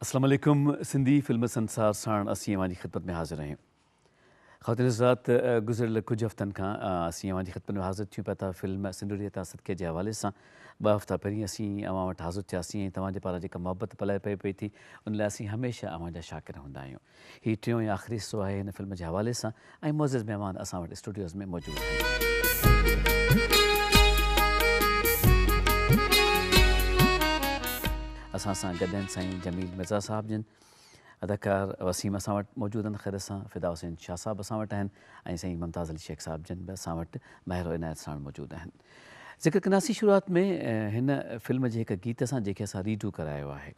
अस्सलाम वालेकुम। सिंधी फिल्म संसार साण असीं अवां जी ख़िदमत में हाज़िर आहियूं। ख़ातिन हज़रात, गुज़िरियल कुझु हफ़्तनि खां असीं अवां जी ख़िदमत में हाज़िर थियूं पिया था फिल्म सिंदूरियत सदके जे हवाले सां। 2 हफ़्ता पहिरीं असीं अवां वटि हाज़िर थियासीं ऐं तव्हांजे पारां जेका मोहबत पलाए पई थी उन लाइ असीं हमेशह अवां जा शाकिर हूंदा आहियूं। हीउ टियों ऐं आख़िरी हिसो आहे हिन फिल्म जे हवाले सां ऐं मुअज़्ज़िज़ महिमान असां वटि स्टूडियोज़ में मौजूदु आहिनि। असां सां गॾु आहिनि साईं जमील मिर्ज़ा साहिब जिन, अदाकार वसीम असां वटि मौजूदु आहिनि ख़ैर सां, फ़िदा हुसैन शाह साहिबु असां वटि आहिनि ऐं साईं मुमताज़ अली शेख साहिब जिन बि असां वटि महिर इनायत साण मौजूदु आहिनि। ज़िक्र कंदासीं शुरूआत में हिन फिल्म जे हिकु गीत सां जेके असां रीडू करायो आहे।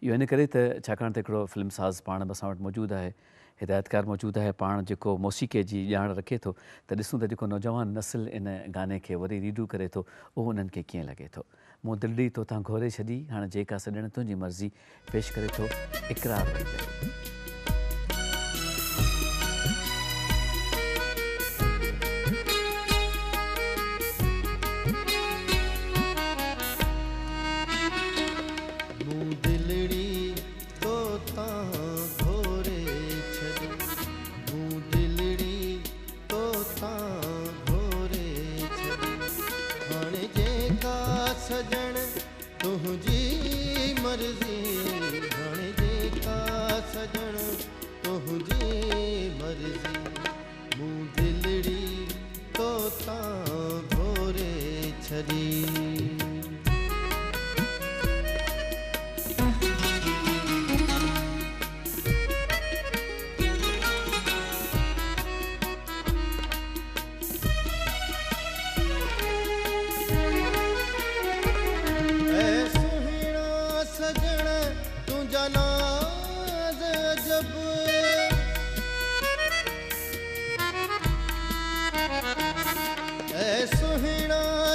इहो इन करे त छाकाणि त हिकिड़ो फिल्म साज़ पाण बि असां वटि मौजूदु आहे, हिदायतकार मौजूदु आहे, पाण जेको मौसीक़े जी ॼाण रखे थो, त ॾिसूं त जेको नौजवान नस्ल इन गाने खे वरी रीडू करे थो उहो उन्हनि खे कीअं लॻे थो। मूं दिलि ॾी तोतां घोरे छॾी, हाणे जेका सॼण तुंहिंजी मर्ज़ी पेश करे थो इक़रार वरी करे। सजण तुंहिंजी मर्ज़ी, हाणे जेका सजण तुंहिंजी मर्ज़ी, मूं दिलड़ी तोतां घोरे छॾी।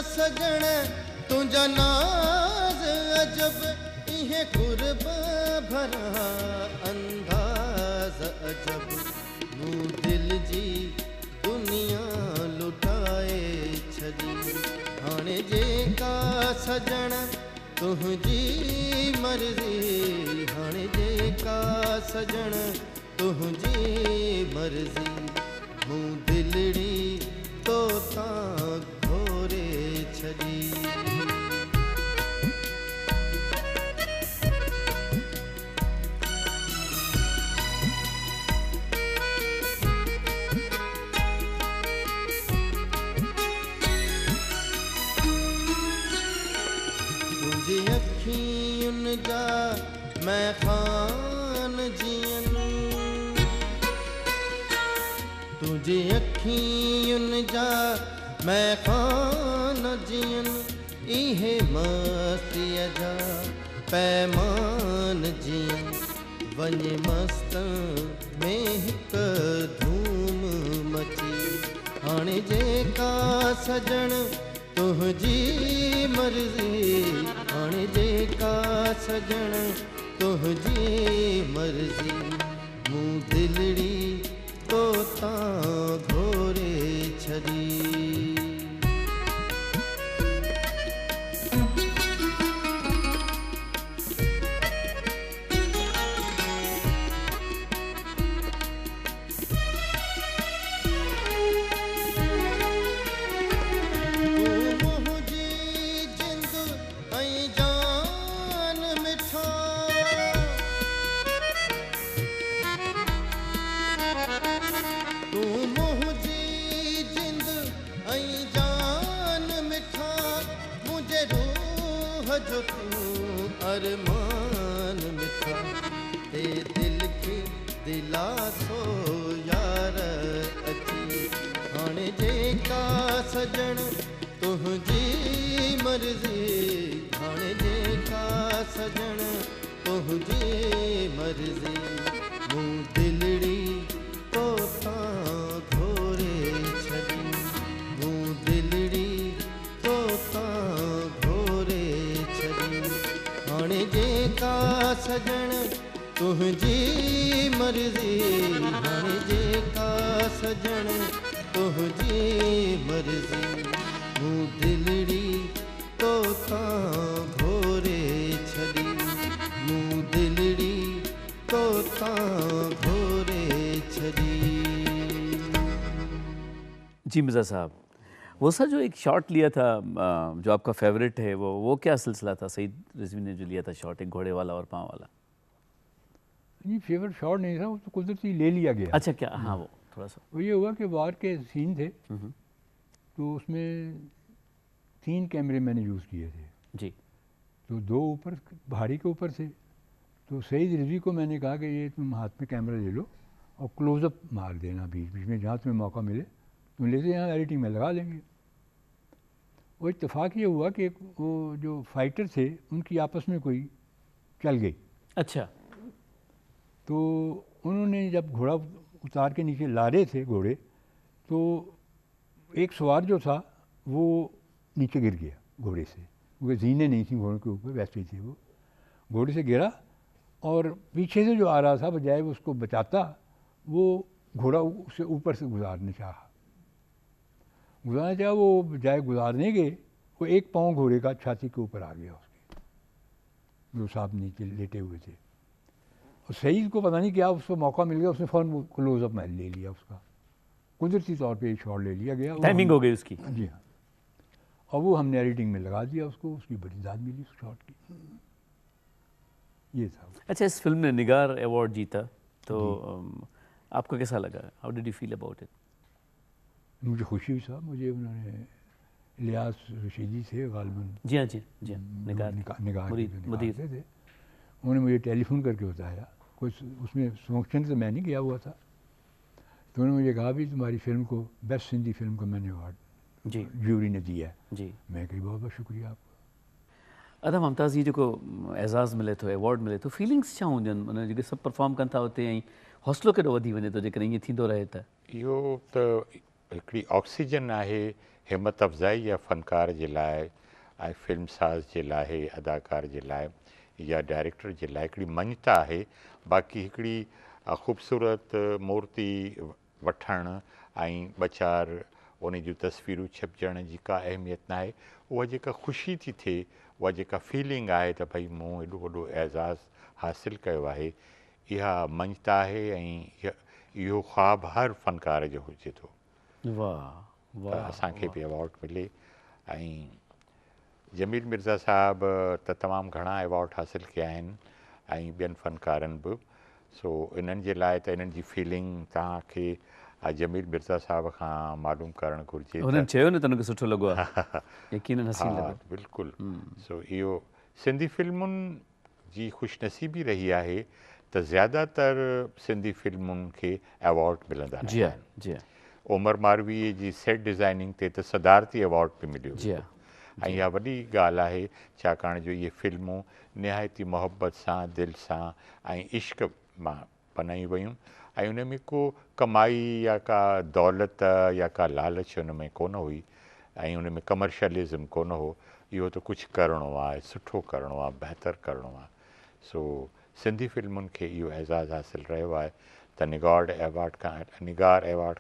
सजण तुंहिंजा नाज़ अजब, इहे कुर्ब भरा अंदाज़ अजब, मूं दिल जी दुनिया लुटाए छॾी। हाणे जेका सजण तुंहिंजी मर्ज़ी, हाणे जेका सजण तुंहिंजी मर्ज़ी, मूं दिलड़ी तोतां घोरे छॾी। तुंहिंजी अखियुनि जा मैं ख़ान जियनि, तुंहिंजी अखियुनि जा मैं ख़ान जियनि, इहे मस्तीअ जा पैमान जियनि, वञे मस्त में हिकु धूम मची। हाणे जेका सजण तुंहिंजी मर्ज़ी, हाणे जेका सजण तुंहिंजी मर्ज़ी, मूं दिलड़ी तोतां घोरे छॾी। जो तूं अरमान मिठा, ते दिल खे दिलासो यार अची। हाणे जेका सजण तुंहिंजी मर्ज़ी, हाणे जेका सजण तुंहिंजी मर्ज़ी, मूं दिलड़ी तोतां घोरे छॾी, मूं दिलड़ी तोतां घोरे छॾी। हाणे जेका सजण तुंहिंजी मर्ज़ी, हाणे जेका सजण तुंहिंजी मर्ज़ी, मूं दिलड़ी तोतां घोरे छॾी, मूं दिलड़ी जी मिर्ज़ा साहब, वो सर जो एक शॉट लिया था जो आपका फेवरेट है, वो क्या सिलसिला था? सईद रिजवी ने जो लिया था शॉट, एक घोड़े वाला और पाँव वाला। नहीं, फेवरेट शॉट नहीं था, वो तो कुदरती ले लिया गया। अच्छा, क्या? हाँ, वो थोड़ा सा वो ये हुआ कि वार के सीन थे, तो उसमें 3 कैमरे मैंने यूज़ किए थे जी। तो 2 ऊपर पहाड़ी के ऊपर थे। तो सईद रिजवी को मैंने कहा कि ये तुम हाथ में कैमरा ले लो और क्लोज़अप मार देना बीच बीच में, जहाँ तुम्हें मौका मिले तुम लेते यहाँ एडिटिंग में लगा लेंगे। वो इत्तेफाक ये हुआ कि वो जो फाइटर थे उनकी आपस में कोई चल गई। अच्छा। तो उन्होंने जब घोड़ा उतार के नीचे ला रहे थे घोड़े, तो एक सवार जो था वो नीचे गिर गया घोड़े से, क्योंकि जीने नहीं थी घोड़े के ऊपर, वैसे ही थे वो, घोड़े से गिरा और पीछे से जो आ रहा था बजाय वो उसको बचाता, वो घोड़ा उससे ऊपर से गुजारना चाहा, वो बजाय गुजारने के वो एक पाँव घोड़े का छाती के ऊपर आ गया उसके, जो साहब नीचे लेटे हुए थे। और सईद को पता नहीं क्या उसको मौका मिल गया, उसने फ़ौरन क्लोज़अप में ले लिया, उसका कुदरती तौर पे एक शॉट ले लिया गया, टाइमिंग हो गई उसकी। जी हाँ, और वो हमने एडिटिंग में लगा दिया उसको, उसकी बड़ी दाद मिली उस शॉट की। ये था। अच्छा, इस फिल्म ने निगार अवार्ड जीता, तो आपको कैसा लगा? How did you feel about it? मुझे खुशी हुई साहब, मुझे उन्होंने इलियास रशीदी थे गालिबन, जी हाँ, जी हाँ, निगार मुदीर थे, उन्होंने मुझे टेलीफोन करके बताया, कुछ उसमें फंक्शन से मैं नहीं गया हुआ था, तो उन्होंने मुझे कहा भी तुम्हारी फिल्म को बेस्ट हिंदी फिल्म को मैंने अवार्ड जी ज्यूरी ने दिया है। जी। मैं कही बहुत बहुत शुक्रिया आपका। अदा मुमताज़ जी जेको एज़ाज़ मिले थो, अवॉर्ड मिले थो, फीलिंग्स छा हूंदियूं आहिनि? उन जेके सभु परफॉर्म कनि था उते, ऐं हौसलो केॾो वधी वञे थो जेकॾहिं ईअं थींदो रहे त? इहो त हिकिड़ी ऑक्सीजन आहे हिमत अफ़ज़ाई या फ़नकार जे लाइ ऐं फिल्म साज़ जे लाइ, अदाकार जे लाइ या डायरेक्टर जे लाइ हिकिड़ी मञता आहे। बाक़ी हिकिड़ी ख़ूबसूरत मूर्ति वठणु ऐं ॿ चारि उन जूं तस्वीरूं छपजण जी का अहमियत न आहे। उहा जेका ख़ुशी थी थिए, उहा जेका फीलिंग आहे त भई मूं एॾो वॾो एज़ाज़ हासिलु कयो आहे, इहा मञता आहे ऐं इहो ख़्वाबु हर फ़नकार जो हुजे थो। वाह वाह। असांखे बि अवॉर्ड मिले। ऐं जमील मिर्ज़ा साहब त तमामु घणा अवॉर्ड हासिलु कया आहिनि ऐं ॿियनि फ़नकारनि बि। सो इन्हनि जे लाइ त इन्हनि जी फीलिंग तव्हांखे जमील मिर्ज़ा साहब खां मालूम करणु घुरिजे। उन्हनि चयो न त उनखे सुठो लॻो आहे, यकीनन हसीन लॻो। बिल्कुलु। सो इहो सिंधी फिल्मुनि जी ख़ुशनसीबी रही आहे त ज़्यादातर सिंधी फिल्मुनि खे अवॉर्ड मिलंदा जी रहिया आहिनि। जी उमर मारवीअ जी सेट डिज़ाइनिंग ते त सदारती अवॉर्ड बि मिलियो जी ऐं इहा वॾी ॻाल्हि आहे, छाकाणि जो इहे फिल्मूं निहायती मोहबत सां, दिलि सां ऐं इश्क मां बनायूं वयूं ऐं उन में को कमाई या का दौलत या का लालच हुन में कोन हुई ऐं उन में कमर्शलिज़म कोन हो। इहो त कुझु करिणो आहे, सुठो करिणो आहे, बहितरु करिणो आहे। सो सिंधी फिल्मुनि खे इहो एज़ाज़ु हासिलु रहियो आहे त निगार अवॉर्ड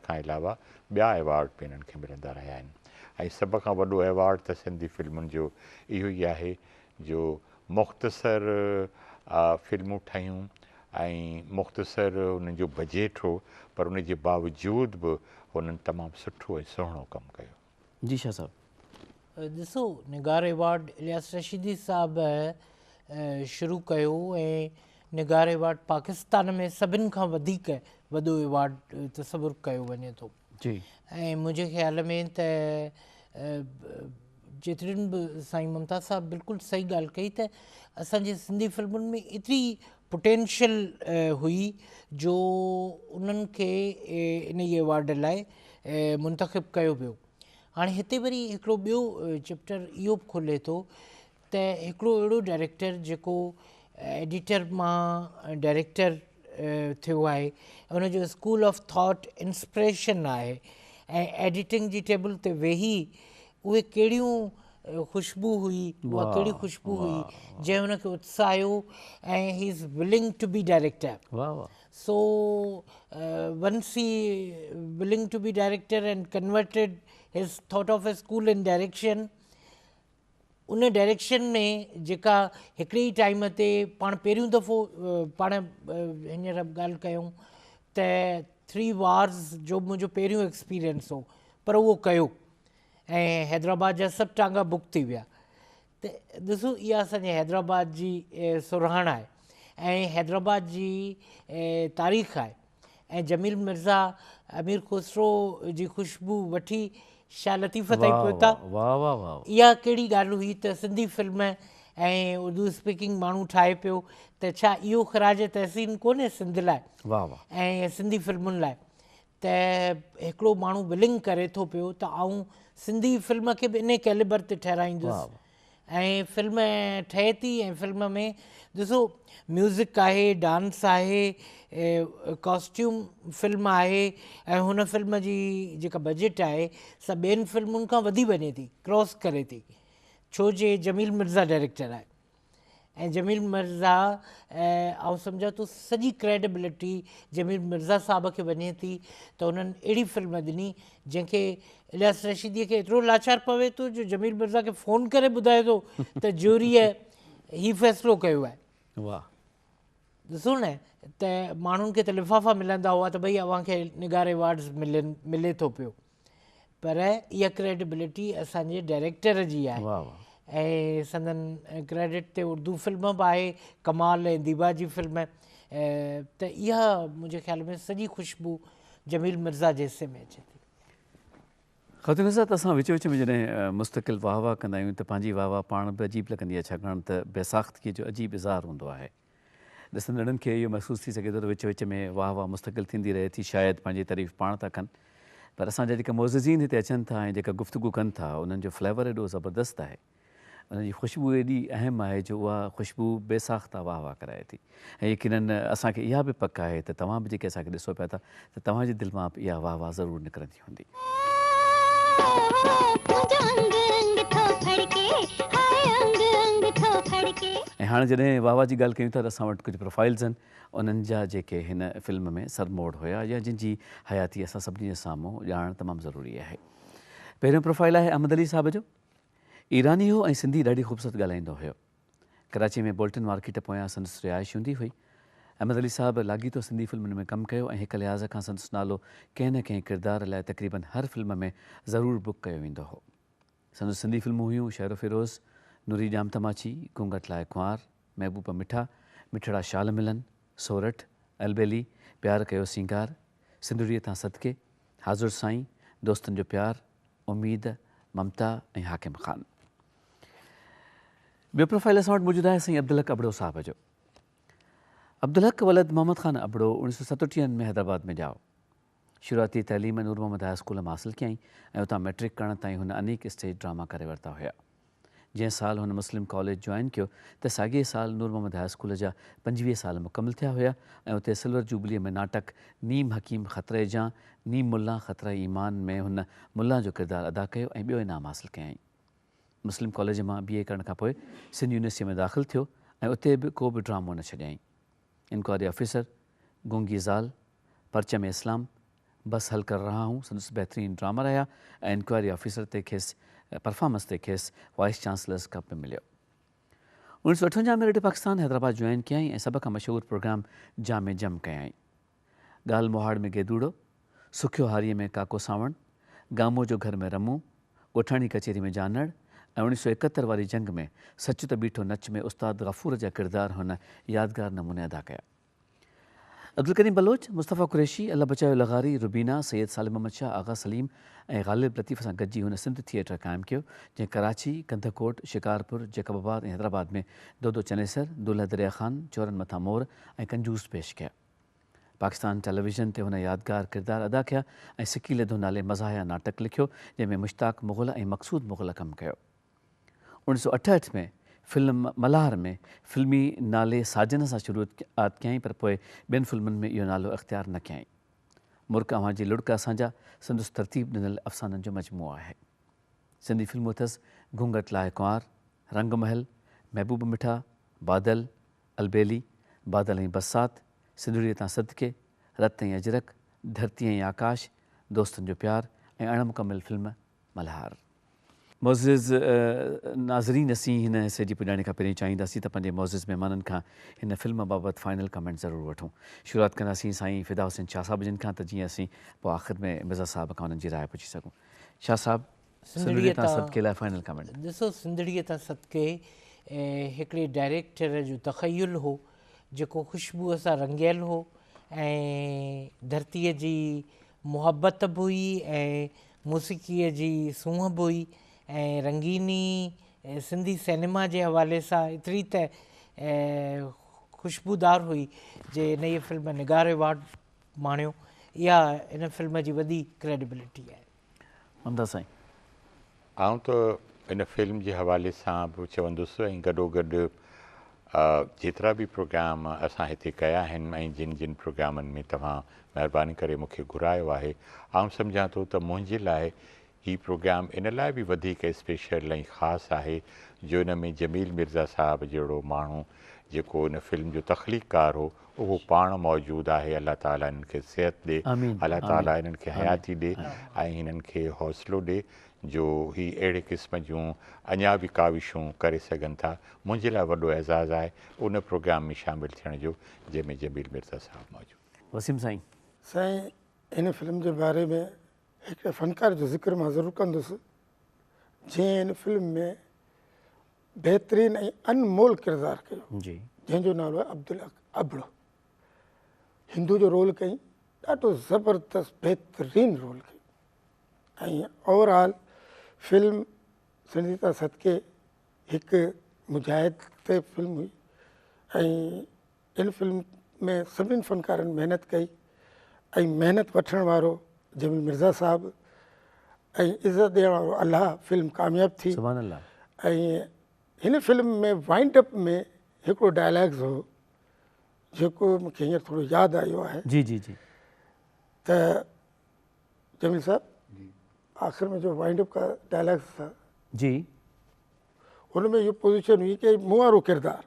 खां अलावा ॿिया अवॉर्ड बि हिननि खे मिलंदा रहिया आहिनि। ऐं सभ खां वॾो अवॉर्ड त सिंधी फिल्मुनि जो इहो ई आहे जो मुख़्तसर फिल्मूं ठहियूं ऐं मुख़्तसर उन्हनि जो बजेट हो, पर उन जे बावजूदि बि हुननि तमामु सुठो ऐं सुहिणो कमु कयो। जी शाह साहब। ॾिसो, निगार अवॉर्ड इलियास रशीदी साहब शुरू कयो ऐं निगार अवॉर्ड पाकिस्तान में सभिनि खां वधीक वॾो अवॉर्ड तसवुरु कयो वञे थो। जी। ऐं मुंहिंजे ख़्याल में त जेतिरियुनि बि साईं मुमताज़ साहब बिल्कुलु सही ॻाल्हि कई त असांजे सिंधी फिल्मुनि में एतिरी पोटेंशियल हुई जो उन्हनि खे इन ई अवॉर्ड लाइ मुंतख़िब कयो वियो। हाणे हिते वरी हिकिड़ो ॿियो चैप्टर इहो बि खुले थो त हिकिड़ो अहिड़ो डायरेक्टर जेको एडिटर मां डायरेक्टर थियो आहे, उनजो स्कूल ऑफ थॉट इंस्पिरेशन आहे ऐं एडिटिंग जी टेबल ते वेही उहे कहिड़ियूं ख़ुशबू हुई, उहा कहिड़ी ख़ुशबू हुई जंहिं हुनखे उत्साहियो ऐं he is willing to be director. वाह वाह। So once he willing to be director and converted his thought of a school in direction, उन डायरेक्शन में जेका हिकिड़े ई टाइम ते पाण पहिरियों दफ़ो पाण हींअर ॻाल्हि कयूं त 3 Wars जो मुंहिंजो पहिरियों एक्सपीरियंस हो, पर उहो कयो ऐं हैदराबाद जा सभु टांगा बुक थी विया। त ॾिसो इहा असांजे हैदराबाद जी सुरहाण आहे ऐं हैदराबाद जी तारीख़ आहे। ऐं जमील मिर्ज़ा अमीर खुसरो जी ख़ुशबू वठी शाह लतीफ़ ताईं पहुता। वाह वाह वाह। इहा कहिड़ी ॻाल्हि हुई त सिंधी फिल्म ऐं उर्दू स्पीकिंग माण्हू ठाहे पियो, त छा इहो ख़राज तहसीन कोन्हे सिंध लाइ वाह वाह। ऐं सिंधी फिल्मुनि लाइ, त हिकिड़ो माण्हू विलिंग करे थो पियो त आऊं सिंधी फिल्म खे बि इन कैलिबर ते ठहिराईंदुसि। ऐं फिल्म ठहे थी ऐं फिल्म में ॾिसो म्यूज़िक आहे, डांस आहे, कॉस्ट्यूम फिल्म आहे ऐं हुन फिल्म जी जेका बजट आहे सा ॿियनि फिल्मुनि खां वधी वञे थी, क्रॉस करे थी, छो जे जमील मिर्ज़ा डायरेक्टर आहे। ऐं जमील मिर्ज़ा ऐं सम्झा थो सॼी क्रेडिबिलिटी जमील मिर्ज़ा साहब खे वञे थी त हुननि अहिड़ी फिल्म ॾिनी जंहिंखे इलियास रशीदीअ खे एतिरो लाचार पवे थो जो जमील मिर्ज़ा खे फ़ोन करे ॿुधाए थो त ज्यूरीअ हीउ फ़ैसिलो कयो आहे। वाह। ॾिसो न त माण्हुनि खे त लिफ़ाफ़ा मिलंदा हुआ त भई अव्हांखे निगार अवार्ड्स मिले थो पियो, पर इहा क्रेडिबिलिटी असांजे डायरेक्टर जी आहे। वाह वाह। ऐं संदन क्रेडिट ते उर्दू फिल्म बि आहे, कमाल ऐं दीबा जी फिल्म, त इहा मुंहिंजे ख़्याल में सॼी ख़ुशबू जमील मिर्ज़ा जे हिसे में अचे थी। ख़ातिन साहब, असां विच विच में जॾहिं मुस्तक़िल वाह वाह कंदा आहियूं त पंहिंजी वाह वाह पाण बि अजीब लॻंदी आहे, छाकाणि त बेसाख़्तगी जो अजीब इज़हार हूंदो आहे। ॾिसंदड़नि खे इहो महसूसु थी सघे थो त विच विच में वाह वाह मुस्तक़िल थींदी रहे थी, शायदि पंहिंजी तारीफ़ पाण था कनि, पर असांजा जेके मोज़िज़ीन हिते अचनि था ऐं जेका गुफ़्तगू कनि था उन्हनि जो फ्लेवर एॾो ज़बरदस्तु आहे, उनजी ख़ुशबू एॾी अहम आहे जो उहा ख़ुशबू बेसाख़्ता वाह वाह कराए थी। ऐं यकीननि असांखे इहा बि पक आहे त तव्हां बि जेके असांखे ॾिसो पिया था त तव्हांजे दिलि मां बि इहा वाह वाह ज़रूरु निकिरंदी हूंदी। ऐं हाणे जॾहिं वाह वाह जी ॻाल्हि कयूं था त असां वटि कुझु प्रोफाइल्स आहिनि उन्हनि जा जेके हिन फिल्म में सरमोड़ हुया या जिन जी हयाती असां सभिनी जे साम्हूं ॼाणणु तमामु ज़रूरी आहे। पहिरियों प्रोफाइल आहे अहमद अली साहिब जो। ईरानी हो ऐं सिंधी ॾाढी ख़ूबसूरत ॻाल्हाईंदो हुयो। कराची में बोल्टन मार्केट पोयां संदसि रिहाइश हूंदी हुई। अहमद अली साहिबु लाॻीतो सिंधी फिल्मुनि में कमु कयो ऐं हिक लिहाज़ खां संदसि नालो कंहिं न कंहिं किरदार लाइ तक़रीबन हर फिल्म में ज़रूरु बुक कयो वेंदो हो। संदसि सिंधी फिल्मूं हुयूं शेर फिरोज़, नूरी जाम तमाची, घूंघट लाइ कुंवार, महबूब मिठा, मिठड़ा शाल मिलन, सोरठ, अलबेली, प्यार कयो सिंगार, सिंदूरीअ तां सदके, हाज़ुर साईं, दोस्तनि जो प्यार, उम्मीद, ममता ऐं हाकिम ख़ान। ॿियो प्रोफाइल असां वटि मौजूदु आहे साईं अब्दुल हक अबड़ो साहिब जो। अब्दुल हक वलद मोहम्मद ख़ान अबड़ो 1937 में हैदराबाद में ॼाओ। शुरूआती तइलीम नूर मोहम्मद हाई स्कूल मां हासिलु कयईं ऐं उतां मैट्रिक करण ताईं हुन अनेक स्टेज ड्रामा करे वरिता हुया। जंहिं साल हुन मुस्लिम कॉलेज जॉइन कयो त साॻिए साल नूर मोहम्मद हाई स्कूल जा 25 साल मुकमिल थिया हुया ऐं उते सिल्वर जुबलीअ में नाटक नीम हकीम ख़तरे जां नीम मुल्ला ख़तरे ईमान में हुन मुल्ला जो किरदारु अदा कयो ऐं ॿियो इनाम हासिलु कयईं। मुस्लिम कॉलेज मां BA करण खां पोइ सिंध यूनिवर्सिटी में दाख़िलु थियो ऐं उते बि को बि ड्रामो न छॾियईं। इंक्वायरी ऑफिसर, गूंगी ज़ाल, परचम इस्लाम, बस हल कर रहा हूं संदसि बहितरीनु ड्रामा रहिया ऐं इंक्वायरी ऑफिसर ते खेसि परफॉर्मेंस ते खेसि वाइस चांसलर्स कप बि मिलियो। 1958 में रेडियो पाकिस्तान हैदराबाद जॉइन कयईं ऐं सभ खां मशहूरु प्रोग्राम जाम जम कयईं। ॻाल्हि मोहाड़ में गेदूड़ो, सुखियो हारीअ में काको सावण, गामो जो घर में रमूं, ॻोठाणी कचेरी में जानड़ ऐं 1971 वारी जंग में सच त बीठो नच में उस्ताद गफ़ूर जा किरदार हुन यादगार नमूने अदा कया। अब्दुल करीम बलोच, मुस्तफ़ा कुरैशी, अल्लाह बचायो लगारी, रुबीना, सैयद सालिम अहमद शाह, आगा सलीम ऐं ग़ालिब लतीफ़ सां गॾिजी हुन सिंध थिएटर क़ाइमु कयो जंहिं कराची, कंधकोट, शिकारपुर, जैकबाबाद ऐं हैदराबाद में दो चनेसर, दुल्हा दरिया ख़ान, चोरनि मथां मोर ऐं कंजूस पेश कया। पाकिस्तान टेलीविज़न ते हुन यादगार किरदार अदा कया ऐं सिकीले धो नाले मज़ाहिया नाटक लिखियो जंहिंमें मुश्ताक मुग़ल ऐं मक़सूद मुग़ल कमु कयो। 1968 में फिल्म मल्हार में फिल्मी नाले साजन सां शुरूआत कयईं पर पोइ ॿियनि फिल्मुनि में इहो नालो इख़्तियार न कयईं। मुर्क अव्हां जी लुड़क असांजा संदसि तरतीब ॾिनल अफ़साननि जो मजमूओ आहे। सिंधी फिल्मूं अथसि घूंघट लाइ कुंवार, रंग महल, महबूब मिठा, बादल, अलबेली, बादल ऐं बरसात, सिंदूरीअ तां सदके, रत ऐं अजरक, धरती ऐं आकाश, दोस्तनि जो प्यार ऐं अणमुकमिल फिल्म मल्हार। मोज़िज़ नाज़रीन, असीं हिन हिसे जी पुॼाणे खां पहिरीं चाहींदासीं त पंहिंजे मोज़िज़ महिमाननि खां हिन फिल्म बाबति फाइनल कमेंट ज़रूरु वठूं। शुरूआति कंदासीं साईं फ़िदा हुसैन शाह साहिब जिन खां त जीअं असीं पोइ आख़िर में मिर्ज़ा साहिब खां उन्हनि जी राय पुछी सघूं। शाह साहब सिंधड़ीअ तां सदके लाइ फाइनल कमेंट। ॾिसो, सिंधड़ीअ तां सदके हिकिड़े डायरेक्टर जो तख़युल हो जेको ख़ुशबूअ सां रंगियल हो ऐं धरतीअ जी मुहबत बि हुई ऐं मौसीक़ीअ जी सूंहं बि हुई ऐं रंगीनी सिंधी सिनेमा जे हवाले सां एतिरी त ख़ुशबूदार हुई जे इन ई फिल्म निगार अवार्ड माणियो। इहा इन फिल्म जी वॾी क्रेडिबिलिटी आहे। मुमताज़ साईं। आउं त इन फिल्म जे हवाले सां बि चवंदुसि ऐं गॾोगॾु जेतिरा बि प्रोग्राम असां हिते कया आहिनि ऐं जिन जिन प्रोग्रामनि में तव्हां महिरबानी करे मूंखे घुरायो आहे, आउं सम्झां थो त मुंहिंजे लाइ हीउ प्रोग्राम इन लाइ बि वधीक स्पेशल ऐं ख़ासि आहे जो इन में जमील मिर्ज़ा साहिब जहिड़ो माण्हू जेको इन फिल्म जो तख़लीक़कार हो उहो पाण मौजूदु आहे। अलाह ताला इन्हनि खे सिहत ॾे, अलाह ताला इन्हनि खे हयाती ॾे ऐं हिननि खे हौसलो ॾे जो ही अहिड़े क़िस्म जूं अञा बि काविशूं करे सघनि था। मुंहिंजे लाइ वॾो एज़ाज़ु आहे उन प्रोग्राम में शामिलु थियण जो जंहिंमें जमील मिर्ज़ा साहिबु मौजूदु। वसीम साईं। साईं, इन फिल्म जे बारे में हिकिड़े फ़नकार जो ज़िक्र मां ज़रूरु कंदुसि जंहिं इन फिल्म में बहितरीनु ऐं अनमोल किरदारु कयो जी, जंहिंजो नालो आहे अब्दुल अबड़ो। हिंदू जो रोल कई, ॾाढो ज़बरदस्त बहितरीनु रोल कई ऐं ओवरऑल फिल्म सिंधी तां सदके हिकु मुजाहिद ते फिल्म हुई ऐं इन फिल्म में सभिनी फ़नकारनि महिनत कई ऐं महिनत वठण वारो जमील मिर्ज़ा साहिबु ऐं इज़त ॾियण वारो अलाह फिल्म कामयाबु थी। सुभान अल्लाह। ऐं हिन फिल्म में वाइंड अप में हिकिड़ो डायलॉग्स हो जेको मूंखे हींअर थोरो यादि आयो आहे जी जी जी त जमील साहब आख़िर में जो वाइंड अप का डायलॉग्स था जी, हुन में इहो पोज़ीशन हुई कि मूं वारो किरदारु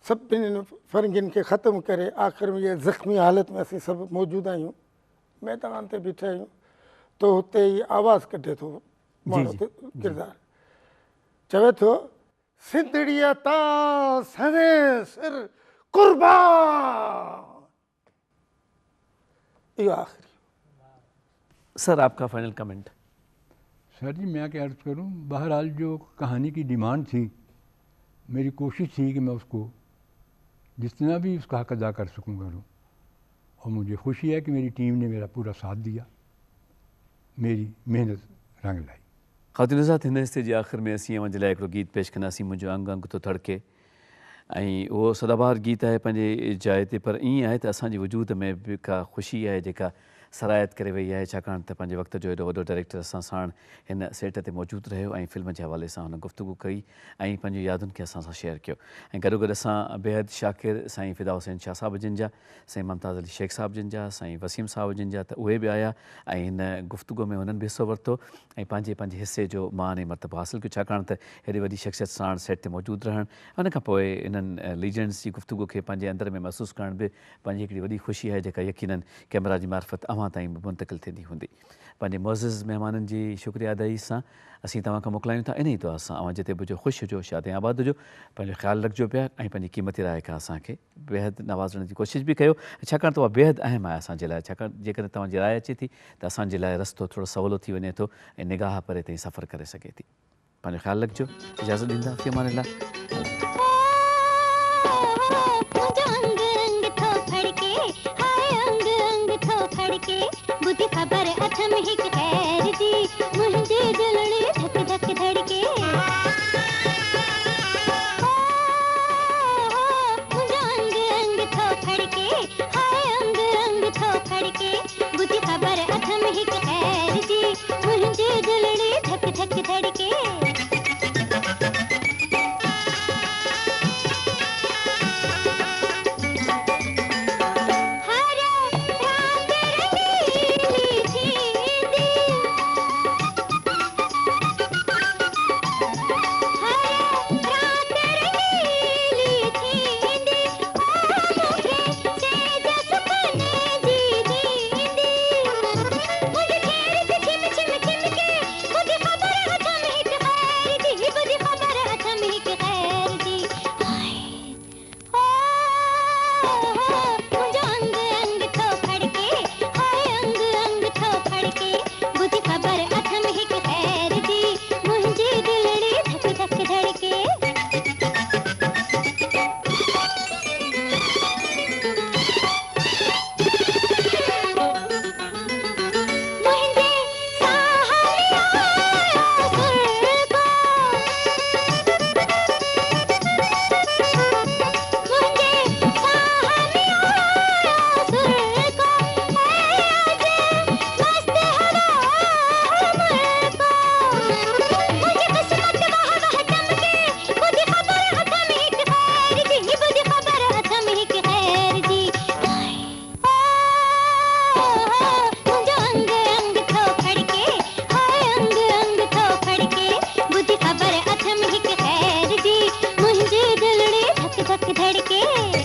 सभिनी फ़र्क़ियुनि खे ख़तमु करे आख़िर में इहा ज़ख़्मी हालत में असीं सभु मौजूदु आहियूं, मैदान ते बीठा आहियूं, त हुते ई आवाज़ु कढे थो माण्हू किरदारु, चवे थो सिंधड़ीअ तां सवे सिर कुर्बान। इहो आख़िरी। सर आपका फाइनल कमेंट। सर जी, मैं क्या अर्ज़ करूं, बहरहाल जो कहानी की डिमांड थी, मेरी कोशिश थी कि मैं उसको जितना भी उसका हक अदा कर सकूं करूं, और मुझे खुशी है कि मेरी टीम ने मेरा पूरा साथ दिया, मेरी मेहनत रंग लाई। ख़ातिन साथ हिन हिस्से जे आख़िर में असीं अवां जे लाइ हिकिड़ो गीत पेश कंदासीं, मुंहिंजो अंग अंग थो धड़के। ऐं उहो सदाबहार गीत आहे पंहिंजे जाइ ते, पर ईअं आहे त असांजे वजूद में बि का ख़ुशी आहे जेका सरायत करे वई आहे, छाकाणि त पंहिंजे वक़्त जो एॾो वॾो डायरेक्टर असां साण हिन सेट ते मौजूदु रहियो ऐं फिल्म जे हवाले सां हुन गुफ़्तगू कई ऐं पंहिंजूं यादुनि खे असां सां शेयर कयो। ऐं गॾोगॾु असां बेहद शाकिर साईं फिदा हुसैन शाह साहिब जिन जा, साईं मुमताज़ अली शेख साहिब जिन जा, साईं वसीम साहिब जिन जा, त उहे बि आया ऐं हिन गुफ़्तगू में हुननि बि हिसो वरितो ऐं पंहिंजे पंहिंजे हिसे जो मान ऐं मर्तबो हासिलु कयो, छाकाणि त हेॾी वॾी शख़्सियत साण सेट ते मौजूदु रहणु, हुन खां पोइ इन्हनि लीजेंड्स जी गुफ़्तगू खे पंहिंजे अंदर में महसूसु करण बि पंहिंजी हिकिड़ी वॾी ख़ुशी आहे जेका यकीनन कैमरा जी मार्फत अव्हां ताईं बि मुंतक़िल थींदी हूंदी। पंहिंजे मुअज़्ज़िज़ महिमाननि जी शुक्रिया अदाई सां असीं तव्हां खां मोकिलायूं था इन ई दुआ सां अव्हां जिते बि हुजो ख़ुशि हुजो, शाद ऐं आबाद हुजो, पंहिंजो ख़्यालु रखिजो पिया ऐं पंहिंजी क़ीमती राय खां असांखे बेहद नवाज़ण जी कोशिशि बि कयो, छाकाणि त उहा बेहद अहम आहे असांजे लाइ, छाकाणि जेकॾहिं तव्हांजी राय अचे थी त असांजे लाइ रस्तो थोरो सवलो थी वञे थो ऐं निगाह परे ताईं सफ़र करे सघे थी। पंहिंजो ख़्यालु रखिजो, इजाज़त ॾींदा फ़ी अमान अल्लाह। बुधी खबर अथम हिक खैर जी, मुंहिंजे दिलड़े धक धक धड़के। मुंहिंजो अंग अंग थो खड़के, हाय अंग अंग थो खड़के। बुधी खबर अथम हिक खैर जी, मुंहिंजे दिलड़े धक धक धड़के। बुधी खबर अथम हिक धड़के